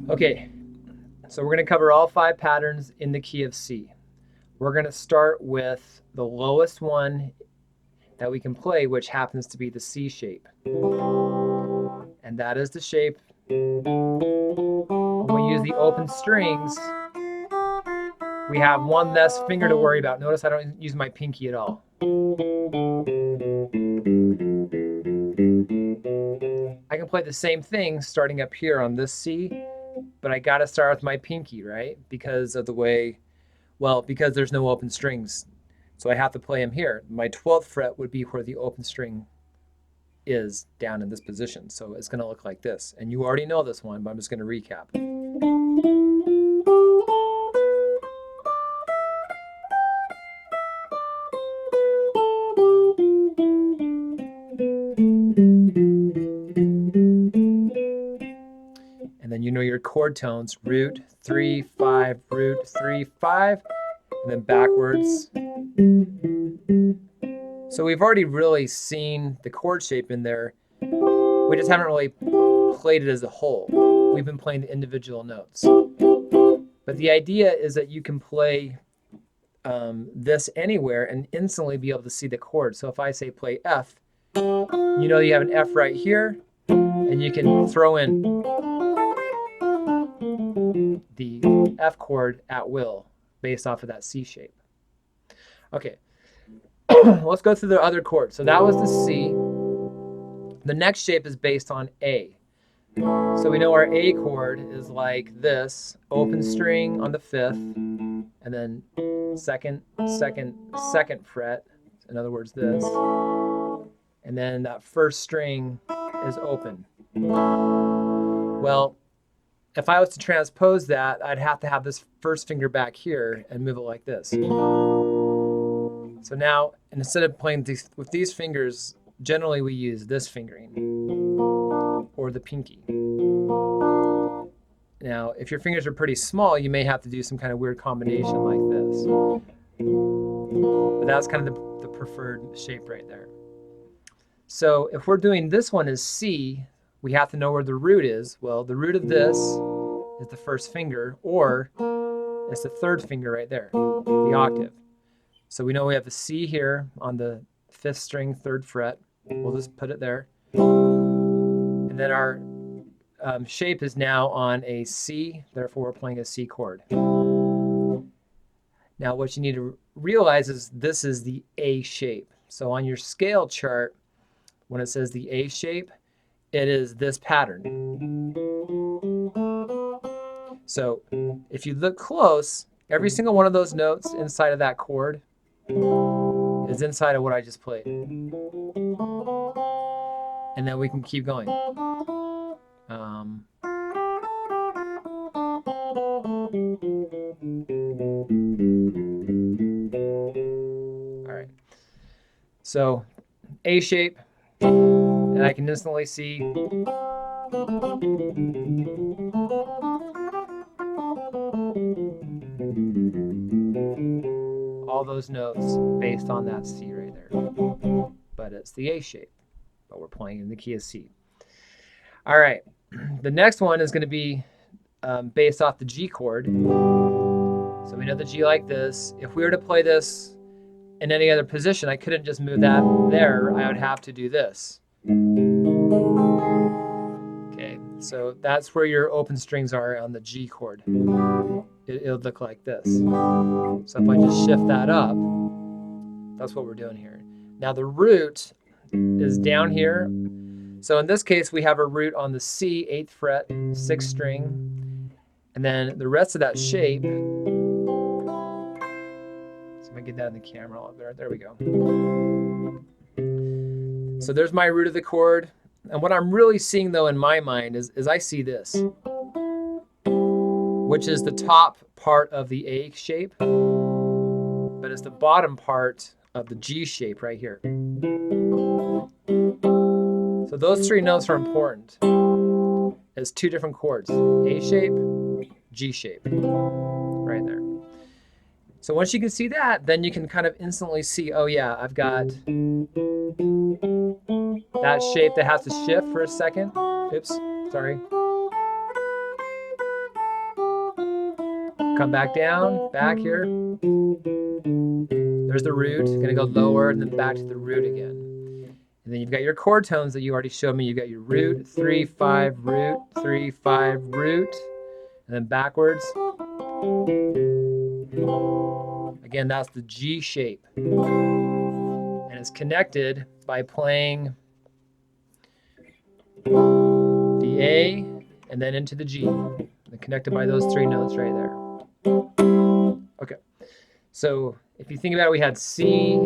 Okay, so we're going to cover all 5 patterns in the key of C. We're going to start with the lowest one that we can play, which happens to be the C shape. And that is the shape. When we use the open strings, we have one less finger to worry about. Notice I don't use my pinky at all. I can play the same thing starting up here on this C, but I got to start with my pinky, right? Because of the way, well, because there's no open strings. So I have to play them here. My 12th fret would be where the open string is down in this position. So it's going to look like this. And you already know this one, but I'm just going to recap. And then you know your chord tones, root, 3, 5, root, 3, 5, and then backwards. So we've already really seen the chord shape in there. We just haven't really played it as a whole. We've been playing the individual notes. But the idea is that you can play this anywhere and instantly be able to see the chord. So if I say play F, you know you have an F right here, and you can throw in the F chord at will based off of that C shape. Okay, let's go through the other chords. So that was the C. The next shape is based on A. So we know our A chord is like this, open string on the 5th, and then second fret, in other words this, and then that first string is open. Well, if I was to transpose that, I'd have to have this first finger back here and move it like this. So now, instead of playing with these fingers, generally we use this fingering or the pinky. Now, if your fingers are pretty small, you may have to do some kind of weird combination like this. But that's kind of the preferred shape right there. So if we're doing this one as C, we have to know where the root is. Well, the root of this is the first finger, or it's the 3rd finger right there, the octave. So we know we have a C here on the 5th string, 3rd fret. We'll just put it there. And then our shape is now on a C, therefore we're playing a C chord. Now what you need to realize is this is the A shape. So on your scale chart, when it says the A shape, it is this pattern. So if you look close, every single one of those notes inside of that chord is inside of what I just played. And then we can keep going. All right. So A shape, and I can instantly see all those notes based on that C right there. But it's the A shape, but we're playing in the key of C. All right, the next one is going to be based off the G chord. So we know the G like this. If we were to play this in any other position, I couldn't just move that there. I would have to do this. Okay, so that's where your open strings are on the G chord. It'll look like this. So if I just shift that up, that's what we're doing here. Now the root is down here. So in this case, we have a root on the C, 8th fret, 6th string. And then the rest of that shape, so if I get that in the camera, there we go. So there's my root of the chord. And what I'm really seeing though in my mind is I see this, which is the top part of the A shape, but it's the bottom part of the G shape right here. So those 3 notes are important. It's 2 different chords, A shape, G shape, right there. So once you can see that, then you can kind of instantly see, oh yeah, I've got that shape that has to shift for a second. Oops, sorry. come back down, back here. There's the root, gonna go lower and then back to the root again. And then you've got your chord tones that you already showed me. You've got your root, 3, 5, root, 3, 5, root, and then backwards. Again, that's the G shape. And it's connected by playing the A and then into the G. And connected by those 3 notes right there. Okay, so if you think about it, we had C,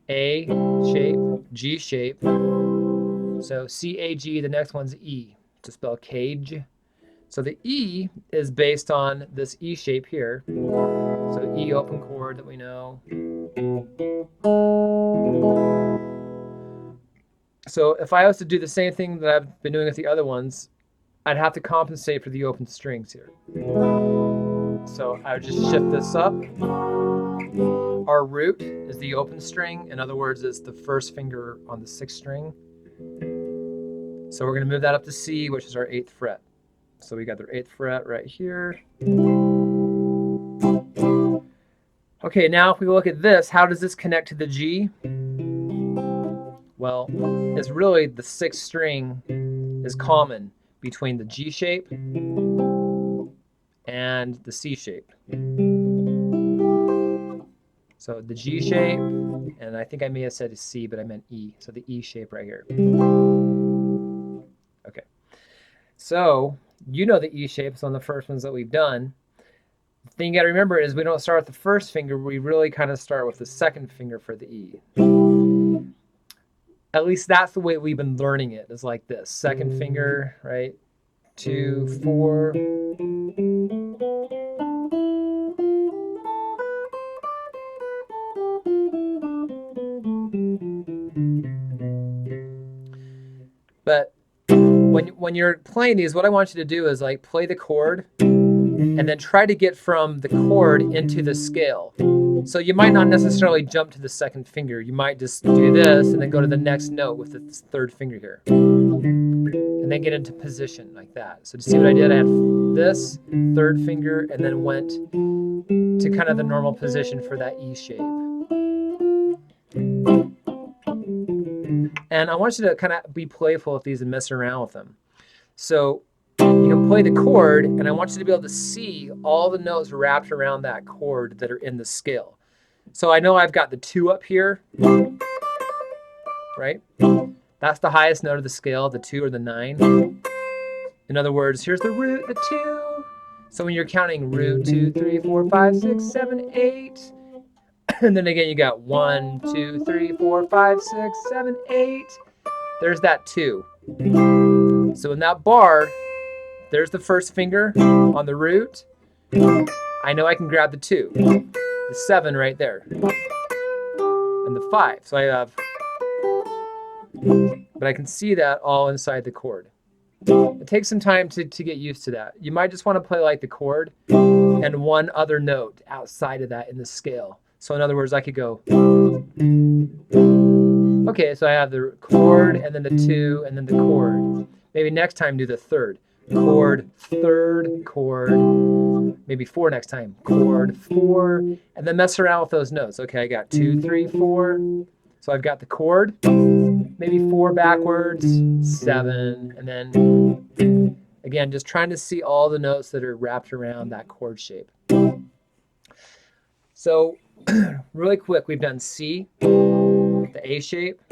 A shape, G shape. So C, A, G, the next one's E, to spell cage. So the E is based on this E shape here. So E open chord that we know. So if I was to do the same thing that I've been doing with the other ones, I'd have to compensate for the open strings here. So I would just shift this up. Our root is the open string. In other words, it's the first finger on the 6th string. So we're going to move that up to C, which is our 8th fret. So we got the 8th fret right here. Okay, now if we look at this, how does this connect to the G? Well, it's really the 6th string is common between the G shape and the C shape. So the G shape, and I think I may have said C, but I meant E. So the E shape right here. Okay. So you know the E shapes on the first ones that we've done. The thing you gotta remember is we don't start with the first finger, we really kind of start with the 2nd finger for the E. At least that's the way we've been learning it, is like this. 2nd finger, right? 2, 4. But when you're playing these, what I want you to do is like play the chord and then try to get from the chord into the scale. So you might not necessarily jump to the 2nd finger. You might just do this and then go to the next note with the 3rd finger here. And then get into position like that. So to see what I did, I had this 3rd finger and then went to kind of the normal position for that E shape. And I want you to kind of be playful with these and mess around with them. So you can play the chord, and I want you to be able to see all the notes wrapped around that chord that are in the scale. So I know I've got the 2 up here, right? That's the highest note of the scale, the 2 or the 9. In other words, here's the root, the 2. So when you're counting root, 2, 3, 4, 5, 6, 7, 8. And then again, you got 1, 2, 3, 4, 5, 6, 7, 8. There's that 2. So in that bar, there's the 1st finger on the root. I know I can grab the 2, the 7 right there, and the 5. So I have, but I can see that all inside the chord. It takes some time to get used to that. You might just want to play like the chord and one other note outside of that in the scale. So in other words, I could go, okay, so I have the chord and then the 2 and then the chord. Maybe next time do the 3rd. Chord, 3rd, chord, maybe 4 next time. Chord, 4, and then mess around with those notes. Okay, I got 2, 3, 4. So I've got the chord, maybe 4 backwards, 7, and then again, just trying to see all the notes that are wrapped around that chord shape. So really quick, we've done C, the A shape,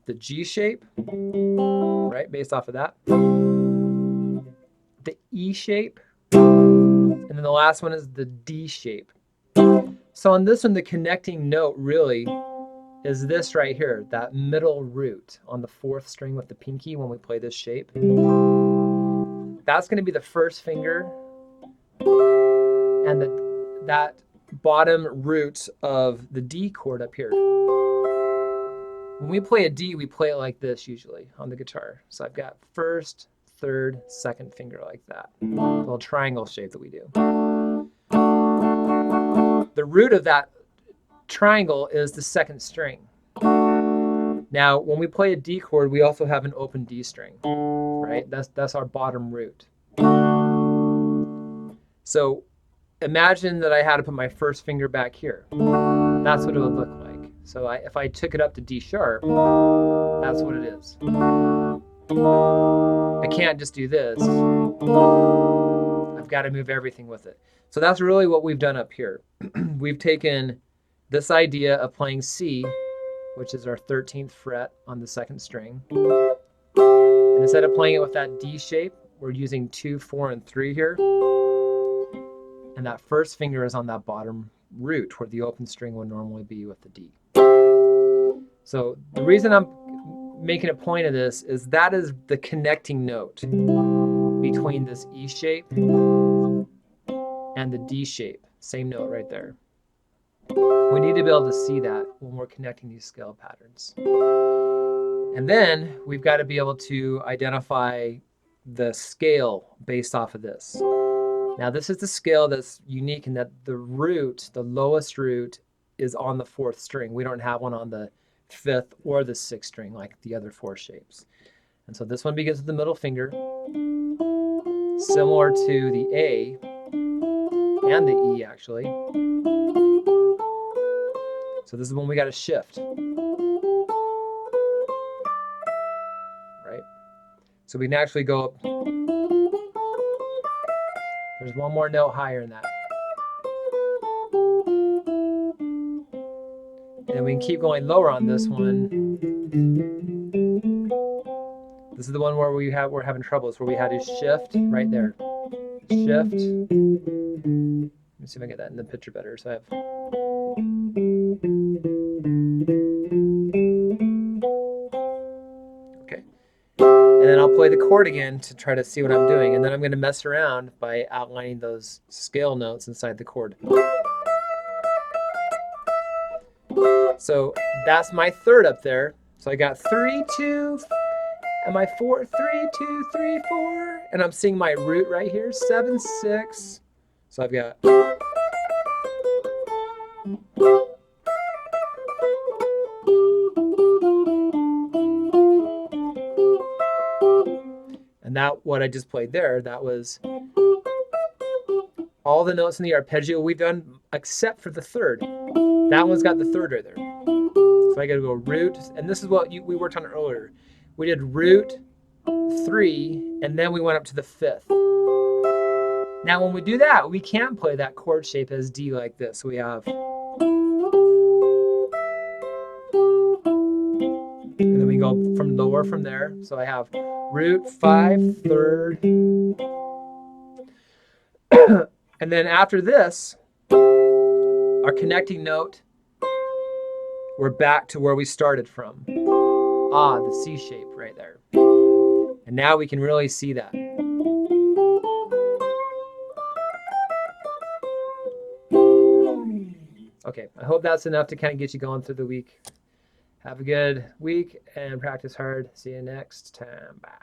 the G shape, right, based off of that, the E shape, and then the last one is the D shape. So on this one, the connecting note really is this right here, that middle root on the 4th string with the pinky when we play this shape. That's going to be the 1st finger and that bottom root of the D chord up here. When we play a D, we play it like this usually on the guitar. So I've got 1st, 3rd, 2nd finger like that. A little triangle shape that we do. The root of that triangle is the 2nd string. Now, when we play a D chord, we also have an open D string, right? That's our bottom root. So imagine that I had to put my first finger back here. That's what it would look like. So if I took it up to D sharp, that's what it is. I can't just do this. I've got to move everything with it. So that's really what we've done up here. We've taken this idea of playing C, which is our 13th fret on the second string. And instead of playing it with that D shape, we're using 2, 4, and 3 here. And that first finger is on that bottom root where the open string would normally be with the D. So the reason I'm making a point of this is that is the connecting note between this E shape and the D shape. Same note right there. We need to be able to see that when we're connecting these scale patterns. And then we've got to be able to identify the scale based off of this. Now this is the scale that's unique in that the root, the lowest root, is on the 4th string. We don't have one on the 5th or the 6th string like the other 4 shapes. And so this one begins with the middle finger, similar to the A and the E actually. So this is when we got to shift. Right? So we can actually go up. There's one more note higher than that. And we can keep going lower on this one. This is the one where we're having trouble. It's where we had to shift right there. Shift. Let me see if I can get that in the picture better. So I have. Okay. And then I'll play the chord again to try to see what I'm doing. And then I'm going to mess around by outlining those scale notes inside the chord. So that's my 3rd up there. So I got 3, 2, and my 4, 3, 2, 3, 4. And I'm seeing my root right here, 7, 6. So I've got. And that, what I just played there, that was all the notes in the arpeggio we've done except for the 3rd. That one's got the 3rd right there. So I got to go root, and this is what we worked on earlier. We did root, 3, and then we went up to the 5th. Now when we do that, we can play that chord shape as D like this. We have, and then we go from lower from there. So I have root, 5, 3rd. And then after this, our connecting note, we're back to where we started from. The C shape right there. And now we can really see that. Okay, I hope that's enough to kind of get you going through the week. Have a good week and practice hard. See you next time. Bye.